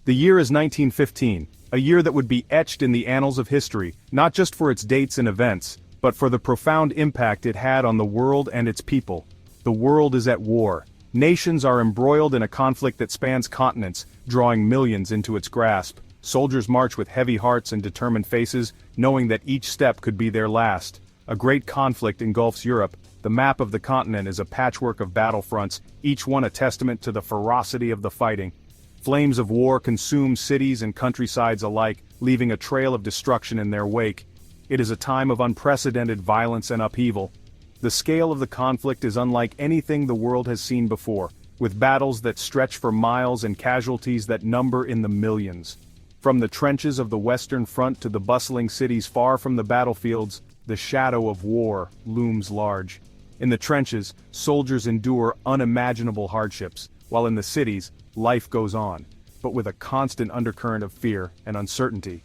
The year is 1915, a year that would be etched in the annals of history, not just for its dates and events, but for the profound impact it had on the world and its people. The world is at war. Nations are embroiled in a conflict that spans continents, drawing millions into its grasp. Soldiers march with heavy hearts and determined faces, knowing that each step could be their last. A great conflict engulfs Europe. The map of the continent is a patchwork of battlefronts, each one a testament to the ferocity of the fighting. Flames of war consume cities and countrysides alike, leaving a trail of destruction in their wake. It is a time of unprecedented violence and upheaval. The scale of the conflict is unlike anything the world has seen before, with battles that stretch for miles and casualties that number in the millions. From the trenches of the Western Front to the bustling cities far from the battlefields, the shadow of war looms large. In the trenches, soldiers endure unimaginable hardships, while in the cities, life goes on, but with a constant undercurrent of fear and uncertainty.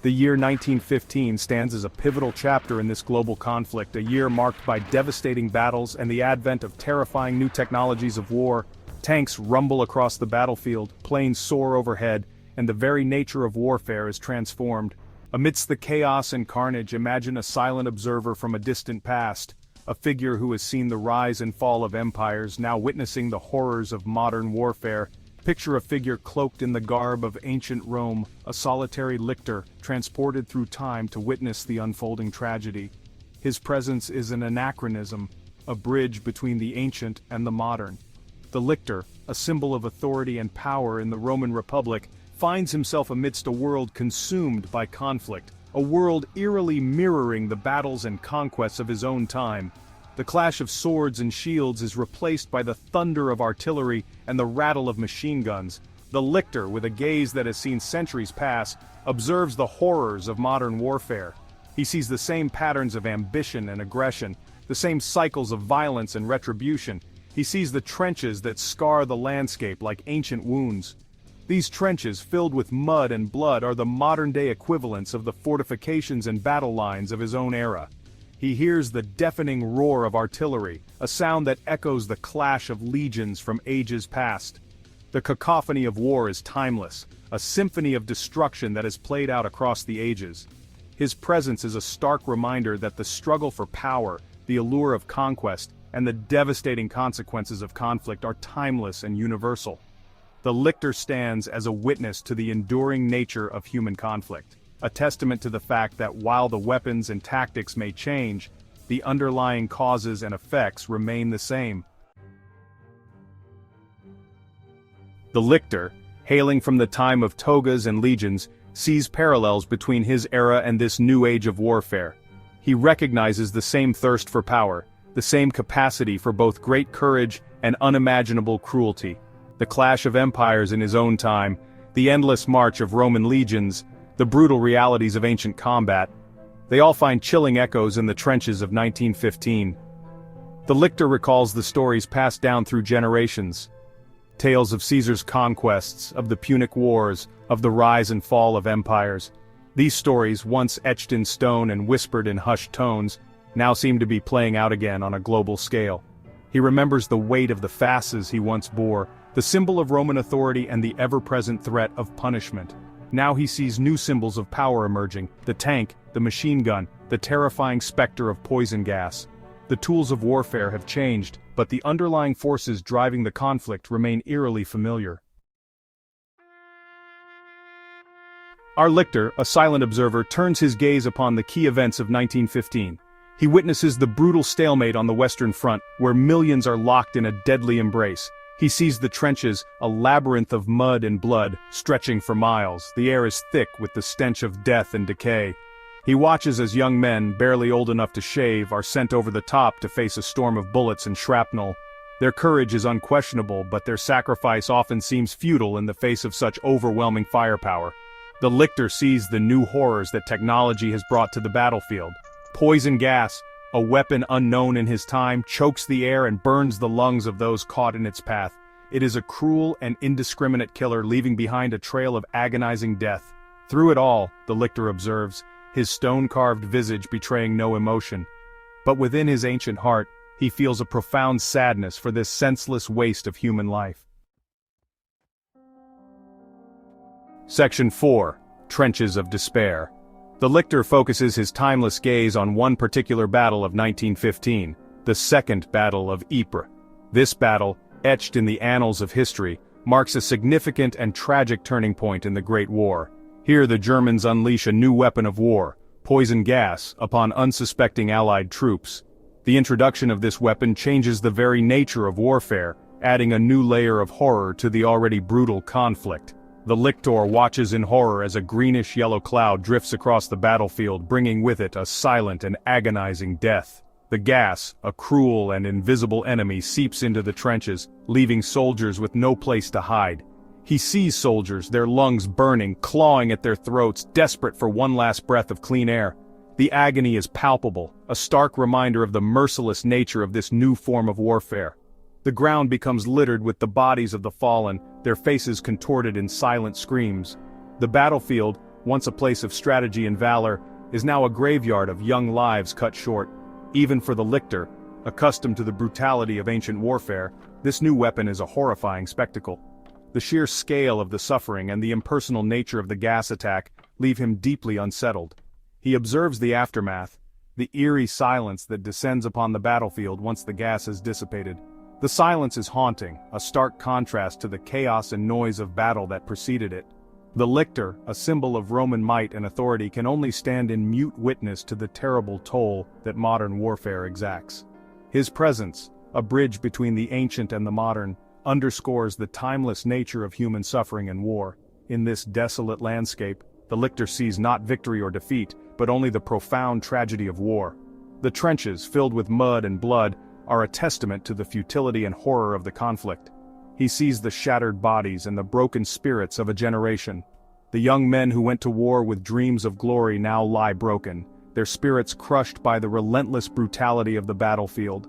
The year 1915 stands as a pivotal chapter in this global conflict, a year marked by devastating battles and the advent of terrifying new technologies of war. Tanks rumble across the battlefield, planes soar overhead, and the very nature of warfare is transformed. Amidst the chaos and carnage, imagine a silent observer from a distant past, a figure who has seen the rise and fall of empires, now witnessing the horrors of modern warfare. Picture a figure cloaked in the garb of ancient Rome, a solitary lictor, transported through time to witness the unfolding tragedy. His presence is an anachronism, a bridge between the ancient and the modern. The lictor, a symbol of authority and power in the Roman Republic, finds himself amidst a world consumed by conflict, a world eerily mirroring the battles and conquests of his own time. The clash of swords and shields is replaced by the thunder of artillery and the rattle of machine guns. The lictor, with a gaze that has seen centuries pass, observes the horrors of modern warfare. He sees the same patterns of ambition and aggression, the same cycles of violence and retribution. He sees the trenches that scar the landscape like ancient wounds. These trenches, filled with mud and blood, are the modern-day equivalents of the fortifications and battle lines of his own era. He hears the deafening roar of artillery, a sound that echoes the clash of legions from ages past. The cacophony of war is timeless, a symphony of destruction that has played out across the ages. His presence is a stark reminder that the struggle for power, the allure of conquest, and the devastating consequences of conflict are timeless and universal. The lictor stands as a witness to the enduring nature of human conflict, a testament to the fact that while the weapons and tactics may change, the underlying causes and effects remain the same. The lictor, hailing from the time of togas and legions, sees parallels between his era and this new age of warfare. He recognizes the same thirst for power, the same capacity for both great courage and unimaginable cruelty. The clash of empires in his own time, the endless march of Roman legions, the brutal realities of ancient combat, they all find chilling echoes in the trenches of 1915. The lictor recalls the stories passed down through generations. Tales of Caesar's conquests, of the Punic Wars, of the rise and fall of empires. These stories, once etched in stone and whispered in hushed tones, now seem to be playing out again on a global scale. He remembers the weight of the fasces he once bore, the symbol of Roman authority and the ever-present threat of punishment. Now he sees new symbols of power emerging: the tank, the machine gun, the terrifying specter of poison gas. The tools of warfare have changed, but the underlying forces driving the conflict remain eerily familiar. Our lictor, a silent observer, turns his gaze upon the key events of 1915. He witnesses the brutal stalemate on the Western Front, where millions are locked in a deadly embrace. He sees the trenches, a labyrinth of mud and blood, stretching for miles. The air is thick with the stench of death and decay. He watches as young men, barely old enough to shave, are sent over the top to face a storm of bullets and shrapnel. Their courage is unquestionable, but their sacrifice often seems futile in the face of such overwhelming firepower. The lictor sees the new horrors that technology has brought to the battlefield. Poison gas, a weapon unknown in his time, chokes the air and burns the lungs of those caught in its path. It is a cruel and indiscriminate killer, leaving behind a trail of agonizing death. Through it all, the lictor observes, his stone-carved visage betraying no emotion. But within his ancient heart, he feels a profound sadness for this senseless waste of human life. Section 4. Trenches of Despair. The Lictor focuses his timeless gaze on one particular battle of 1915, the Second Battle of Ypres. This battle, etched in the annals of history, marks a significant and tragic turning point in the Great War. Here the Germans unleash a new weapon of war, poison gas, upon unsuspecting Allied troops. The introduction of this weapon changes the very nature of warfare, adding a new layer of horror to the already brutal conflict. The Lictor watches in horror as a greenish-yellow cloud drifts across the battlefield, bringing with it a silent and agonizing death. The gas, a cruel and invisible enemy, seeps into the trenches, leaving soldiers with no place to hide. He sees soldiers, their lungs burning, clawing at their throats, desperate for one last breath of clean air. The agony is palpable, a stark reminder of the merciless nature of this new form of warfare. The ground becomes littered with the bodies of the fallen, their faces contorted in silent screams. The battlefield, once a place of strategy and valor, is now a graveyard of young lives cut short. Even for the Lictor, accustomed to the brutality of ancient warfare, this new weapon is a horrifying spectacle. The sheer scale of the suffering and the impersonal nature of the gas attack leave him deeply unsettled. He observes the aftermath, the eerie silence that descends upon the battlefield once the gas has dissipated. The silence is haunting, a stark contrast to the chaos and noise of battle that preceded it. The Lictor, a symbol of Roman might and authority, can only stand in mute witness to the terrible toll that modern warfare exacts. His presence, a bridge between the ancient and the modern, underscores the timeless nature of human suffering and war. In this desolate landscape, the Lictor sees not victory or defeat, but only the profound tragedy of war. The trenches, filled with mud and blood, are a testament to the futility and horror of the conflict. He sees the shattered bodies and the broken spirits of a generation. The young men who went to war with dreams of glory now lie broken, their spirits crushed by the relentless brutality of the battlefield.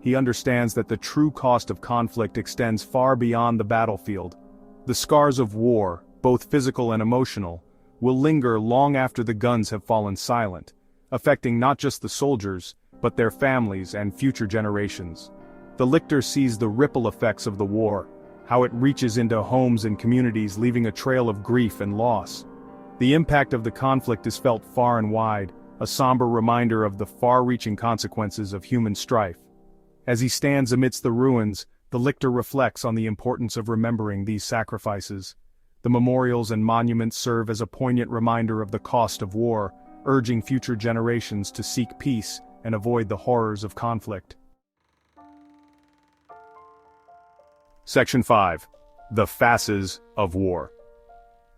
He understands that the true cost of conflict extends far beyond the battlefield. The scars of war, both physical and emotional, will linger long after the guns have fallen silent, affecting not just the soldiers, but their families and future generations. The Lictor sees the ripple effects of the war, how it reaches into homes and communities, leaving a trail of grief and loss. The impact of the conflict is felt far and wide, a somber reminder of the far-reaching consequences of human strife. As he stands amidst the ruins, the Lictor reflects on the importance of remembering these sacrifices. The memorials and monuments serve as a poignant reminder of the cost of war, urging future generations to seek peace and avoid the horrors of conflict. Section 5. The Fasces of War.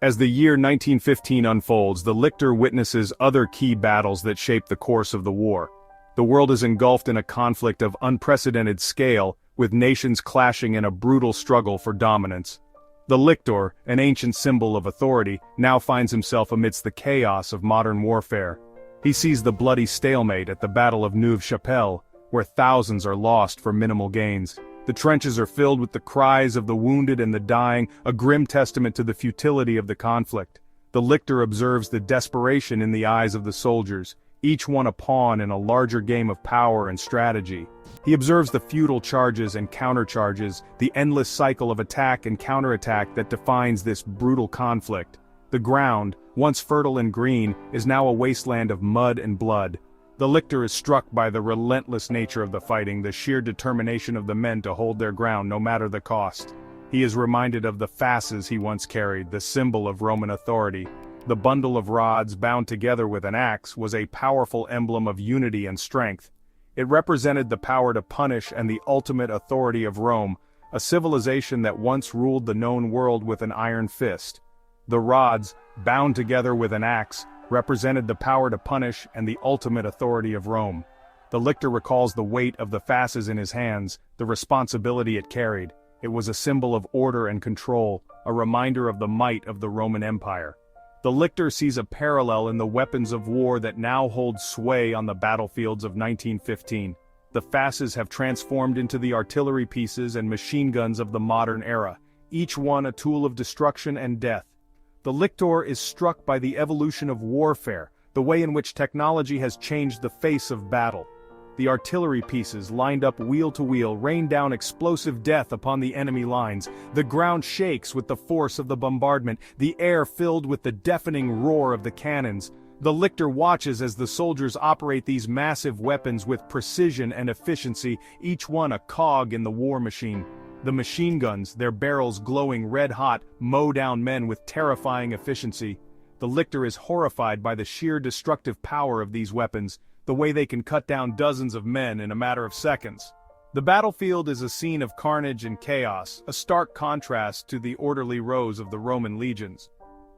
As the year 1915 unfolds, the Lictor witnesses other key battles that shape the course of the war. The world is engulfed in a conflict of unprecedented scale, with nations clashing in a brutal struggle for dominance. The Lictor, an ancient symbol of authority, now finds himself amidst the chaos of modern warfare. He sees the bloody stalemate at the Battle of Neuve-Chapelle, where thousands are lost for minimal gains. The trenches are filled with the cries of the wounded and the dying, a grim testament to the futility of the conflict. The Lictor observes the desperation in the eyes of the soldiers, each one a pawn in a larger game of power and strategy. He observes the futile charges and countercharges, the endless cycle of attack and counterattack that defines this brutal conflict. The ground, once fertile and green, is now a wasteland of mud and blood. The Lictor is struck by the relentless nature of the fighting, the sheer determination of the men to hold their ground no matter the cost. He is reminded of the fasces he once carried, the symbol of Roman authority. The bundle of rods bound together with an axe was a powerful emblem of unity and strength. It represented the power to punish and the ultimate authority of Rome, a civilization that once ruled the known world with an iron fist. The rods, bound together with an axe, represented the power to punish and the ultimate authority of Rome. The Lictor recalls the weight of the fasces in his hands, the responsibility it carried. It was a symbol of order and control, a reminder of the might of the Roman Empire. The Lictor sees a parallel in the weapons of war that now hold sway on the battlefields of 1915. The fasces have transformed into the artillery pieces and machine guns of the modern era, each one a tool of destruction and death. The Lictor is struck by the evolution of warfare, the way in which technology has changed the face of battle. The artillery pieces, lined up wheel to wheel, rain down explosive death upon the enemy lines. The ground shakes with the force of the bombardment, the air filled with the deafening roar of the cannons. The Lictor watches as the soldiers operate these massive weapons with precision and efficiency, each one a cog in the war machine. The machine guns, their barrels glowing red-hot, mow down men with terrifying efficiency. The Lictor is horrified by the sheer destructive power of these weapons, the way they can cut down dozens of men in a matter of seconds. The battlefield is a scene of carnage and chaos, a stark contrast to the orderly rows of the Roman legions.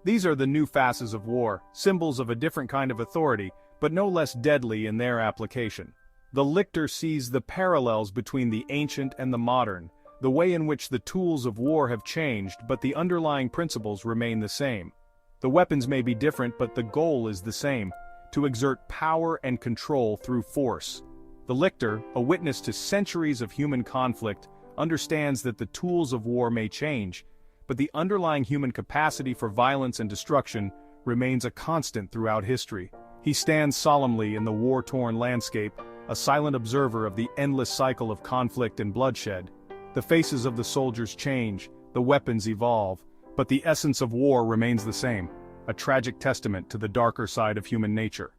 These are the new Fasces of War, symbols of a different kind of authority, but no less deadly in their application. The Lictor sees the parallels between the ancient and the modern, the way in which the tools of war have changed, but the underlying principles remain the same. The weapons may be different, but the goal is the same: to exert power and control through force. The Lictor, a witness to centuries of human conflict, understands that the tools of war may change, but the underlying human capacity for violence and destruction remains a constant throughout history. He stands solemnly in the war-torn landscape, a silent observer of the endless cycle of conflict and bloodshed. The faces of the soldiers change, the weapons evolve, but the essence of war remains the same, a tragic testament to the darker side of human nature.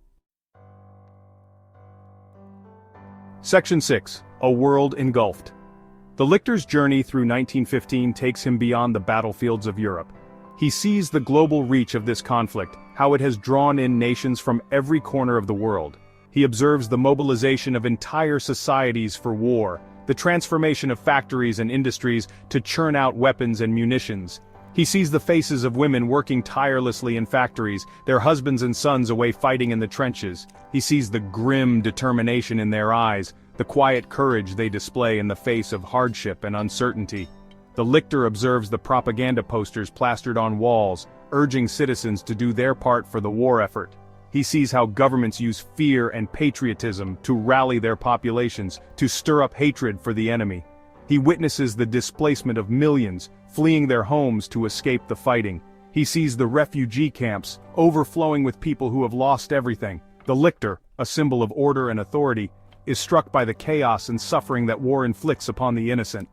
Section 6. A World Engulfed. The Lictor's journey through 1915 takes him beyond the battlefields of Europe. He sees the global reach of this conflict, how it has drawn in nations from every corner of the world. He observes the mobilization of entire societies for war, the transformation of factories and industries to churn out weapons and munitions. He sees the faces of women working tirelessly in factories, their husbands and sons away fighting in the trenches. He sees the grim determination in their eyes, the quiet courage they display in the face of hardship and uncertainty. The Lictor observes the propaganda posters plastered on walls, urging citizens to do their part for the war effort. He sees how governments use fear and patriotism to rally their populations, to stir up hatred for the enemy. He witnesses the displacement of millions, fleeing their homes to escape the fighting. He sees the refugee camps, overflowing with people who have lost everything. The Lictor, a symbol of order and authority, is struck by the chaos and suffering that war inflicts upon the innocent.